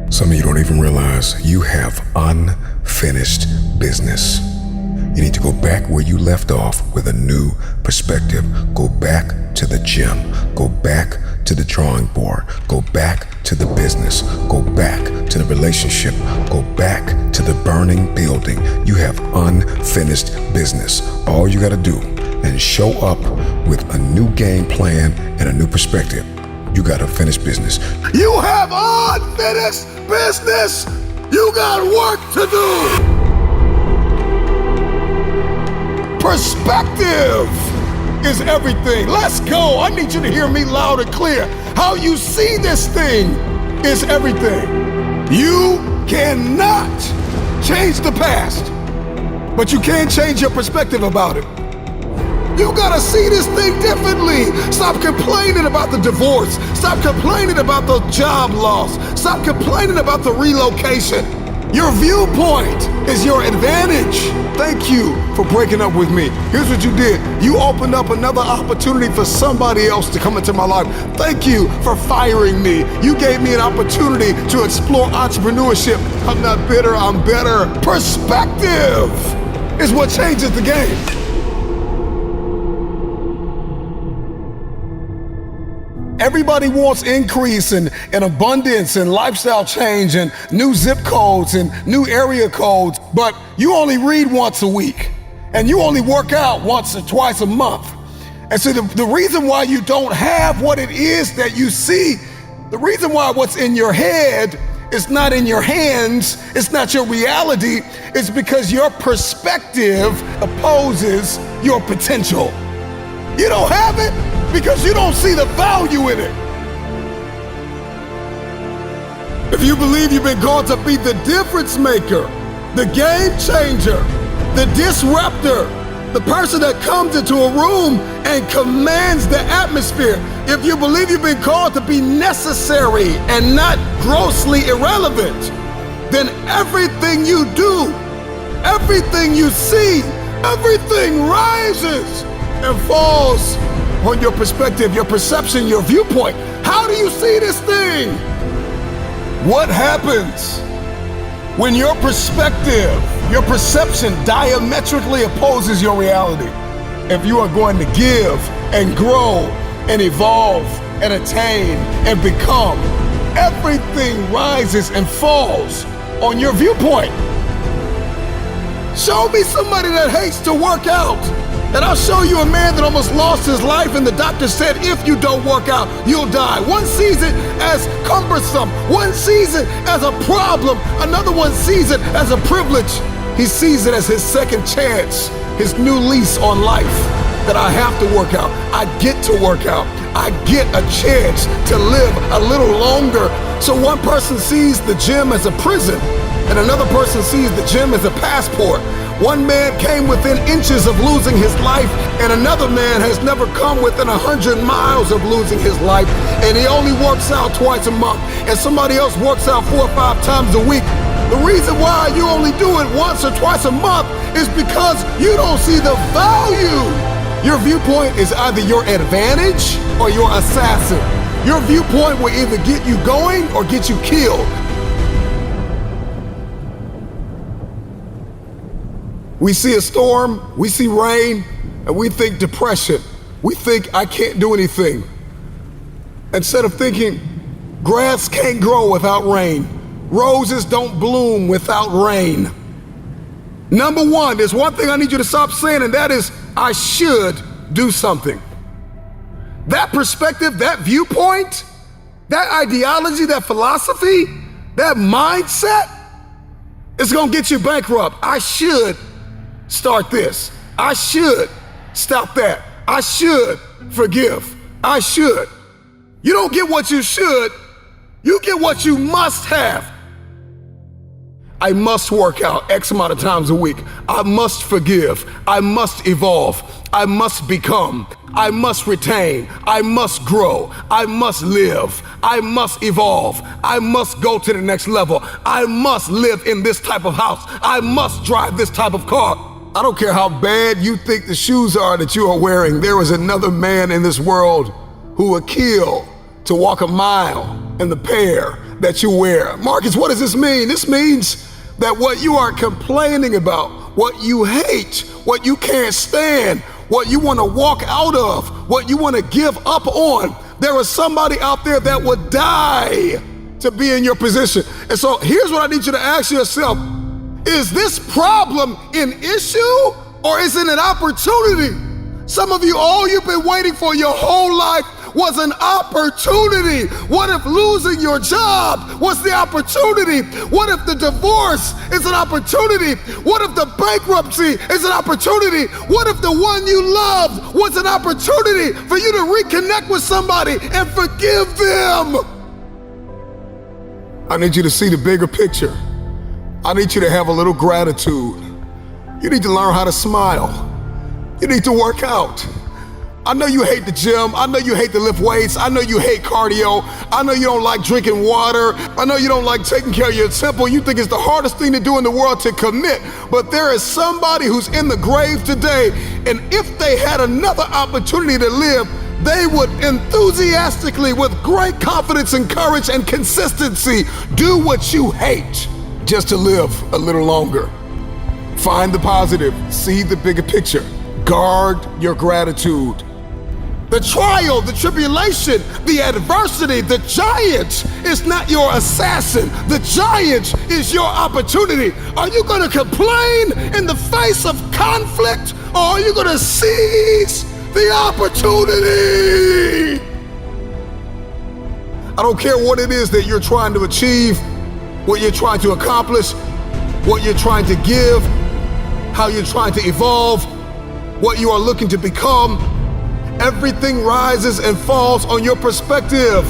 Some of you don't even realize you have unfinished business. You need to go back where you left off with a new perspective. Go back to the gym. Go back to the drawing board. Go back to the business. Go back to the relationship. Go back to the burning building. You have unfinished business. All you got to do is show up with a new game plan and a new perspective. You got to finish business. You have unfinished business. You got work to do. Perspective is everything. Let's go. I need you to hear me loud and clear. How you see this thing is everything. You cannot change the past, but you can change your perspective about it. You gotta see this thing differently. Stop complaining about the divorce. Stop complaining about the job loss. Stop complaining about the relocation. Your viewpoint is your advantage. Thank you for breaking up with me. Here's what you did. You opened up another opportunity for somebody else to come into my life. Thank you for firing me. You gave me an opportunity to explore entrepreneurship. I'm not bitter, I'm better. Perspective is what changes the game. Everybody wants increase and abundance and lifestyle change and new zip codes and new area codes, but you only read once a week and you only work out once or twice a month. And so the reason why you don't have what it is that you see, the reason why what's in your head is not in your hands, it's not your reality, it's because your perspective opposes your potential. You don't have it because you don't see the value in it. If you believe you've been called to be the difference maker, the game changer, the disruptor, the person that comes into a room and commands the atmosphere, if you believe you've been called to be necessary and not grossly irrelevant, then everything you do, everything you see, everything rises and falls on your perspective, your perception, your viewpoint. How do you see this thing? What happens when your perspective, your perception diametrically opposes your reality? If you are going to give and grow and evolve and attain and become, everything rises and falls on your viewpoint. Show me somebody that hates to work out, and I'll show you a man that almost lost his life and the doctor said, if you don't work out, you'll die. One sees it as cumbersome. One sees it as a problem. Another one sees it as a privilege. He sees it as his second chance, his new lease on life, that I have to work out. I get to work out. I get a chance to live a little longer. So one person sees the gym as a prison, and another person sees the gym as a passport. One man came within inches of losing his life, and another man has never come within 100 miles of losing his life, and he only works out twice a month, and somebody else works out 4 or 5 times a week. The reason why you only do it once or twice a month is because you don't see the value. Your viewpoint is either your advantage or your assassin. Your viewpoint will either get you going or get you killed. We see a storm, we see rain, and we think depression. We think I can't do anything. Instead of thinking grass can't grow without rain, roses don't bloom without rain. Number one, there's one thing I need you to stop saying, and that is, I should do something. That perspective, that viewpoint, that ideology, that philosophy, that mindset is gonna get you bankrupt. I should start this. I should stop that. I should forgive. I should. You don't get what you should, you get what you must have. I must work out X amount of times a week. I must forgive. I must evolve. I must become. I must retain. I must grow. I must live. I must evolve. I must go to the next level. I must live in this type of house. I must drive this type of car. I don't care how bad you think the shoes are that you are wearing. There is another man in this world who would kill to walk a mile and the pair that you wear. Marcus, what does this mean? This means that what you are complaining about, what you hate, what you can't stand, what you want to walk out of, what you want to give up on, there is somebody out there that would die to be in your position. And so here's what I need you to ask yourself. Is this problem an issue or is it an opportunity? Some of you, all you've been waiting for your whole life was an opportunity. What if losing your job was the opportunity? What if the divorce is an opportunity? What if the bankruptcy is an opportunity? What if the one you loved was an opportunity for you to reconnect with somebody and forgive them? I need you to see the bigger picture. I need you to have a little gratitude. You need to learn how to smile. You need to work out. I know you hate the gym. I know you hate to lift weights. I know you hate cardio. I know you don't like drinking water. I know you don't like taking care of your temple. You think it's the hardest thing to do in the world to commit. But there is somebody who's in the grave today, and if they had another opportunity to live, they would enthusiastically, with great confidence and courage and consistency, do what you hate just to live a little longer. Find the positive. See the bigger picture. Guard your gratitude. The trial, the tribulation, the adversity, the giant is not your assassin. The giant is your opportunity. Are you going to complain in the face of conflict, or are you going to seize the opportunity? I don't care what it is that you're trying to achieve, what you're trying to accomplish, what you're trying to give, how you're trying to evolve, what you are looking to become. Everything rises and falls on your perspective.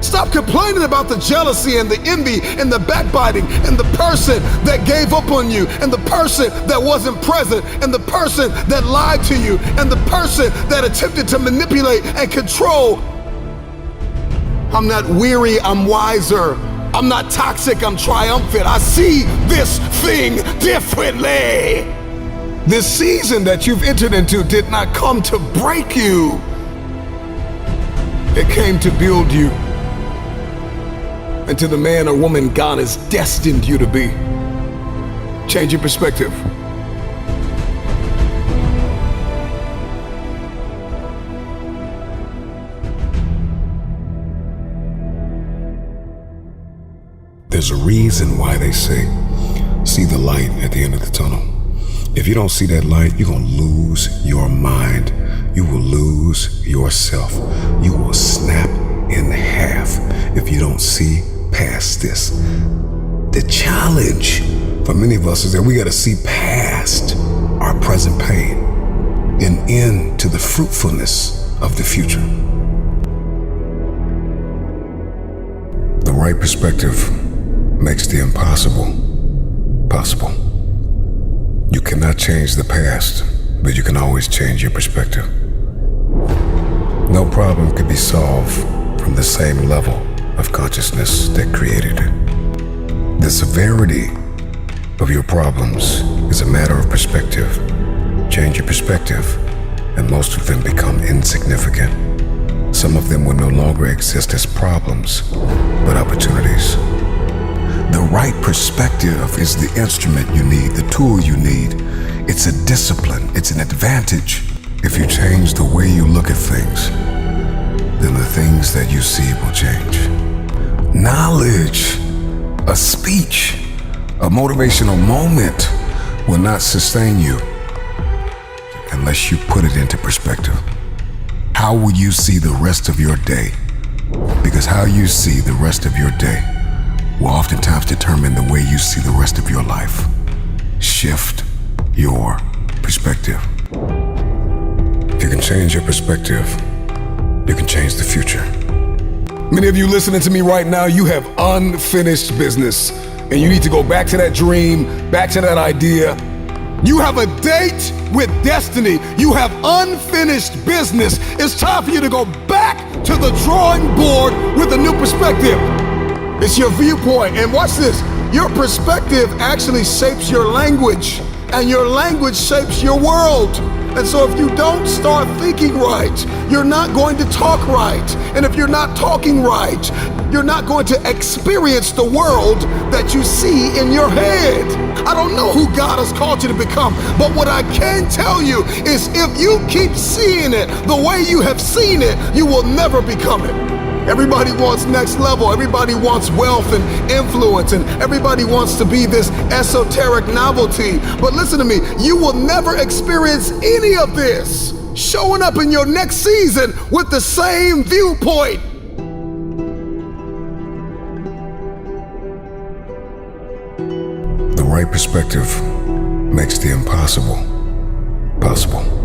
Stop complaining about the jealousy and the envy and the backbiting and the person that gave up on you and the person that wasn't present and the person that lied to you and the person that attempted to manipulate and control. I'm not weary, I'm wiser. I'm not toxic, I'm triumphant. I see this thing differently. This season that you've entered into did not come to break you. It came to build you into the man or woman God has destined you to be. Change your perspective. There's a reason why they say, see the light at the end of the tunnel. If you don't see that light, you're going to lose your mind. You will lose yourself. You will snap in half if you don't see past this. The challenge for many of us is that we got to see past our present pain and into the fruitfulness of the future. The right perspective makes the impossible possible. You cannot change the past, but you can always change your perspective. No problem could be solved from the same level of consciousness that created it. The severity of your problems is a matter of perspective. Change your perspective, and most of them become insignificant. Some of them will no longer exist as problems, but opportunities. The right perspective is the instrument you need, the tool you need. It's a discipline, it's an advantage. If you change the way you look at things, then the things that you see will change. Knowledge, a speech, a motivational moment will not sustain you unless you put it into perspective. How will you see the rest of your day? Because how you see the rest of your day will oftentimes determine the way you see the rest of your life. Shift your perspective. If you can change your perspective, you can change the future. Many of you listening to me right now, you have unfinished business, and you need to go back to that dream, back to that idea. You have a date with destiny. You have unfinished business. It's time for you to go back to the drawing board with a new perspective. It's your viewpoint. And watch this. Your perspective actually shapes your language, and your language shapes your world. And so if you don't start thinking right, you're not going to talk right. And if you're not talking right, you're not going to experience the world that you see in your head. I don't know who God has called you to become, but what I can tell you is if you keep seeing it the way you have seen it, you will never become it. Everybody wants next level. Everybody wants wealth and influence, and everybody wants to be this esoteric novelty. But listen to me, you will never experience any of this showing up in your next season with the same viewpoint. The right perspective makes the impossible possible.